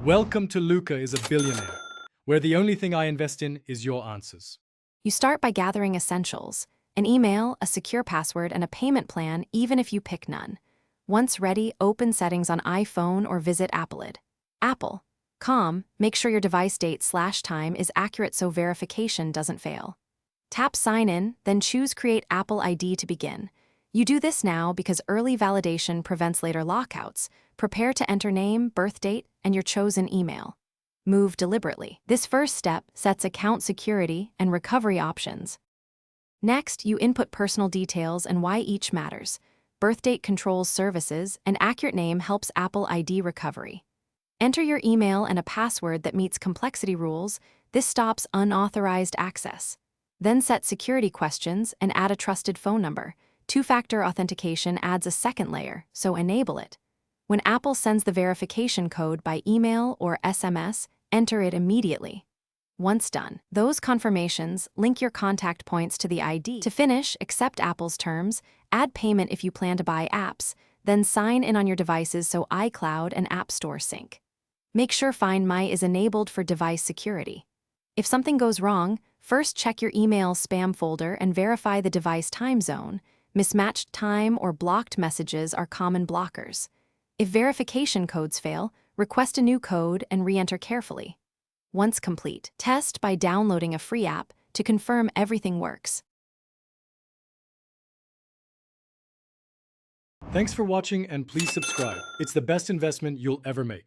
Welcome to Luca is a Billionaire, where the only thing I invest in is your answers. You start by gathering essentials: an email, a secure password, and a payment plan, even if you pick none. Once ready, open Settings on iPhone or visit Apple. Apple.com, make sure your device date/time is accurate so verification doesn't fail. Tap Sign In, then choose Create Apple ID to begin. You do this now because early validation prevents later lockouts. Prepare to enter name, birth date, and your chosen email. Move deliberately. This first step sets account security and recovery options. Next, you input personal details and why each matters. Birth date controls services, and accurate name helps Apple ID recovery. Enter your email and a password that meets complexity rules. This stops unauthorized access. Then set security questions and add a trusted phone number. Two-factor authentication adds a second layer, so enable it. When Apple sends the verification code by email or SMS, enter it immediately. Once done, those confirmations link your contact points to the ID. To finish, accept Apple's terms, add payment if you plan to buy apps, then sign in on your devices so iCloud and App Store sync. Make sure Find My is enabled for device security. If something goes wrong, first check your email spam folder and verify the device time zone. Mismatched time or blocked messages are common blockers. If verification codes fail, request a new code and re-enter carefully. Once complete, test by downloading a free app to confirm everything works. Thanks for watching and please subscribe. It's the best investment you'll ever make.